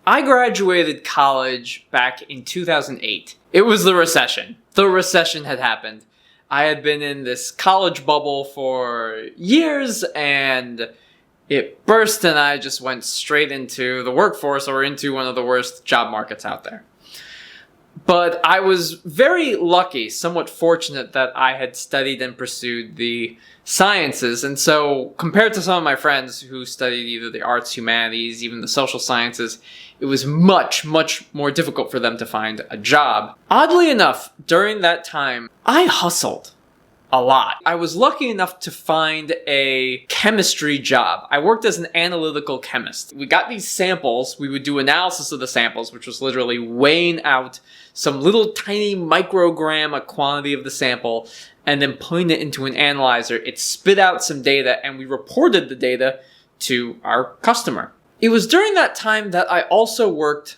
I graduated college back in 2008. It was the recession. The recession had happened. I had been in this college bubble for years and it burst and I just went straight into the workforce or into one of the worst job markets out there. But I was very lucky, somewhat fortunate that I had studied and pursued the sciences. And so compared to some of my friends who studied either the arts, humanities, even the social sciences, it was much, much more difficult for them to find a job. Oddly enough, during that time, I hustled a lot. I was lucky enough to find a chemistry job. I worked as an analytical chemist. We got these samples. We would do analysis of the samples, which was literally weighing out some little tiny microgram, a quantity of the sample, and then putting it into an analyzer. It spit out some data, and we reported the data to our customer. It was during that time that I also worked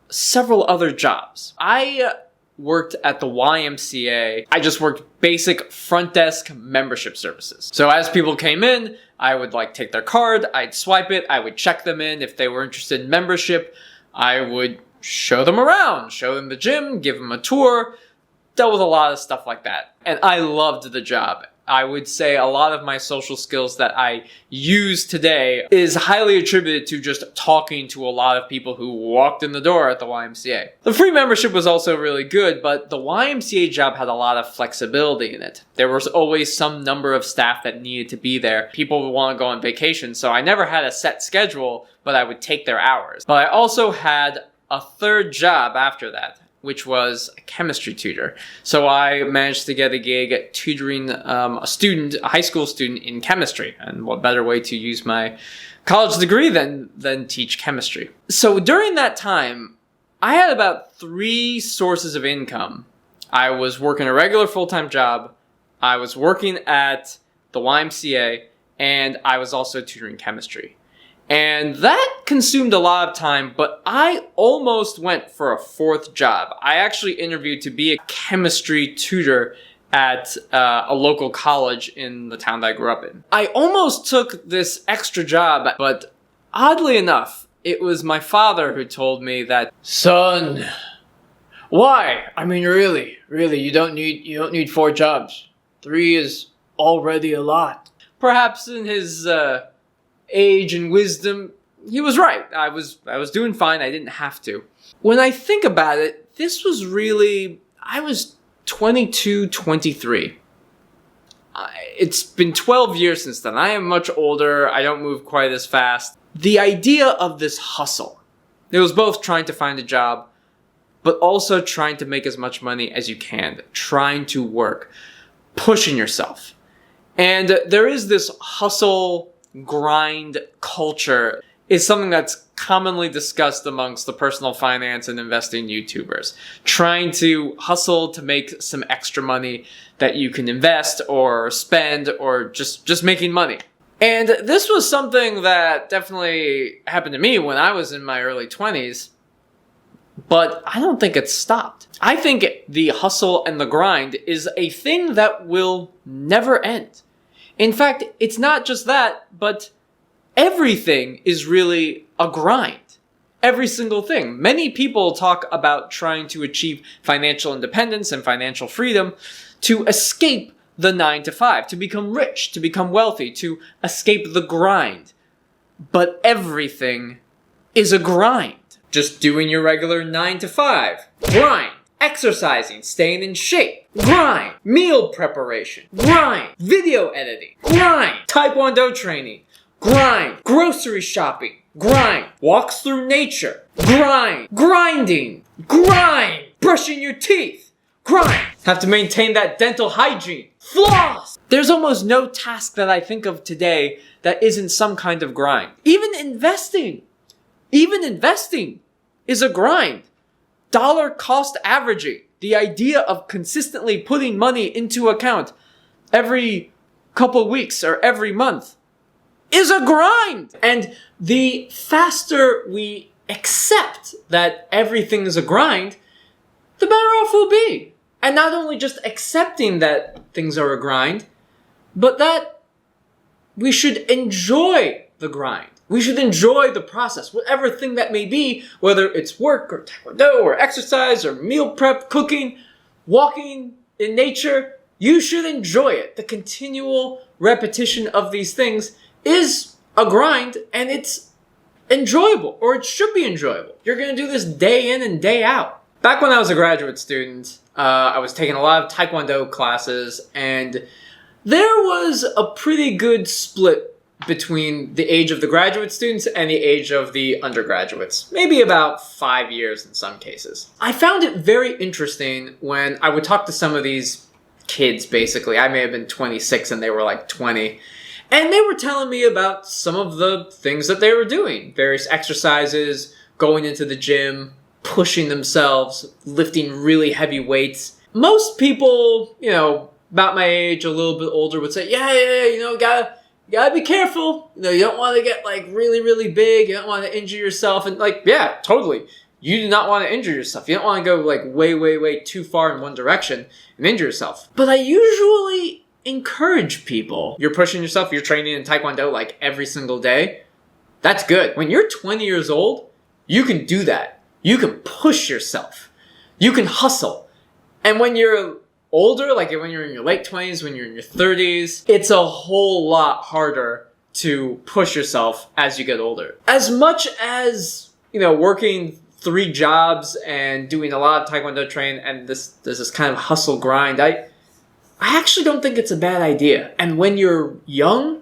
several other jobs. I worked at the YMCA. I just worked basic front desk membership services. So as people came in, I would take their card, I'd swipe it, I would check them in. If they were interested in membership, I would show them around, show them the gym, give them a tour, dealt with a lot of stuff like that. And I loved the job. I would say a lot of my social skills that I use today is highly attributed to just talking to a lot of people who walked in the door at the YMCA. The free membership was also really good, but the YMCA job had a lot of flexibility in it. There was always some number of staff that needed to be there. People would want to go on vacation, so I never had a set schedule, but I would take their hours. But I also had a third job after that, which was a chemistry tutor. So I managed to get a gig at tutoring a high school student in chemistry. And what better way to use my college degree than teach chemistry? So during that time, I had about 3 sources of income. I was working a regular full-time job, I was working at the YMCA, and I was also tutoring chemistry. And that consumed a lot of time, but I almost went for a 4th job. I actually interviewed to be a chemistry tutor at a local college in the town that I grew up in. I almost took this extra job, but oddly enough, it was my father who told me that, "Son, why? I mean, really, you don't need 4 jobs. 3 is already a lot." Perhaps in his age and wisdom, he was right. I was doing fine. I didn't have to. When I think about it, I was 22, 23. It's been 12 years since then. I am much older. I don't move quite as fast. The idea of this hustle, it was both trying to find a job, but also trying to make as much money as you can, trying to work, pushing yourself. And there is this hustle grind culture is something that's commonly discussed amongst the personal finance and investing YouTubers. Trying to hustle to make some extra money that you can invest or spend or just making money. And this was something that definitely happened to me when I was in my early 20s, but I don't think it's stopped. I think the hustle and the grind is a thing that will never end. In fact, it's not just that, but everything is really a grind. Every single thing. Many people talk about trying to achieve financial independence and financial freedom to escape the 9 to 5, to become rich, to become wealthy, to escape the grind. But everything is a grind. Just doing your regular 9 to 5. Grind. Exercising, staying in shape, grind. Meal preparation, grind. Video editing, grind. Taekwondo training, grind. Grocery shopping, grind. Walks through nature, grind. Grinding, grind. Brushing your teeth, grind. Have to maintain that dental hygiene, floss. There's almost no task that I think of today that isn't some kind of grind. Even investing is a grind. Dollar cost averaging, the idea of consistently putting money into account every couple weeks or every month is a grind. And the faster we accept that everything is a grind, the better off we'll be. And not only just accepting that things are a grind, but that we should enjoy the grind. We should enjoy the process, whatever thing that may be, whether it's work or taekwondo or exercise or meal prep, cooking, walking in nature. You should enjoy it. The continual repetition of these things is a grind, and it's enjoyable, or it should be enjoyable. You're going to do this day in and day out. Back when I was a graduate student, I was taking a lot of taekwondo classes, and there was a pretty good split between the age of the graduate students and the age of the undergraduates. Maybe about 5 years in some cases. I found it very interesting when I would talk to some of these kids, basically. I may have been 26 and they were like 20. And they were telling me about some of the things that they were doing. Various exercises, going into the gym, pushing themselves, lifting really heavy weights. Most people, about my age, a little bit older, would say, yeah, gotta be careful. You don't want to get like really, really big. You don't want to injure yourself. And yeah, totally. You do not want to injure yourself. You don't want to go like way, way, way too far in one direction and injure yourself. But I usually encourage people. You're pushing yourself. You're training in Taekwondo like every single day. That's good. When you're 20 years old, you can do that. You can push yourself. You can hustle. And when you're older, like when you're in your late 20s, when you're in your 30s, it's a whole lot harder to push yourself as you get older. As much as, working 3 jobs and doing a lot of Taekwondo training and there's this kind of hustle grind, I actually don't think it's a bad idea. And when you're young,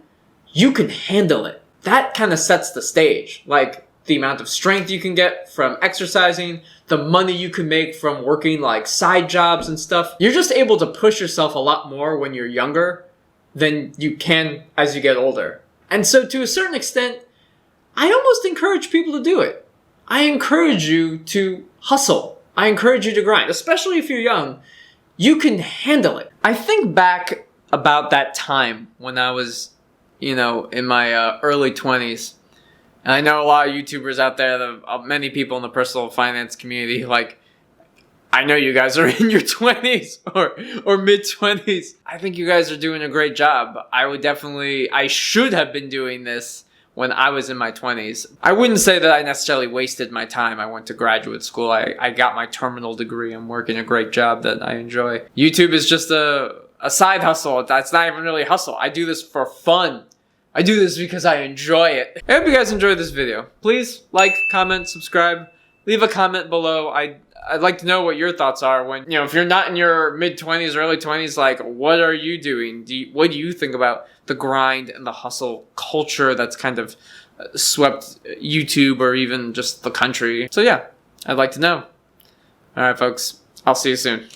you can handle it. That kind of sets the stage. Like the amount of strength you can get from exercising, the money you can make from working like side jobs and stuff. You're just able to push yourself a lot more when you're younger than you can as you get older. And so to a certain extent, I almost encourage people to do it. I encourage you to hustle. I encourage you to grind, especially if you're young. You can handle it. I think back about that time when I was, in my early 20s. And I know a lot of YouTubers out there, many people in the personal finance community, I know you guys are in your 20s or mid-20s. I think you guys are doing a great job. I should have been doing this when I was in my 20s. I wouldn't say that I necessarily wasted my time. I went to graduate school. I got my terminal degree. I'm working a great job that I enjoy. YouTube is just a side hustle. That's not even really a hustle. I do this for fun. I do this because I enjoy it. I hope you guys enjoyed this video. Please like, comment, subscribe, leave a comment below. I'd like to know what your thoughts are when, if you're not in your mid-20s, early 20s, what are you doing? What do you think about the grind and the hustle culture that's kind of swept YouTube or even just the country? So yeah, I'd like to know. All right, folks, I'll see you soon.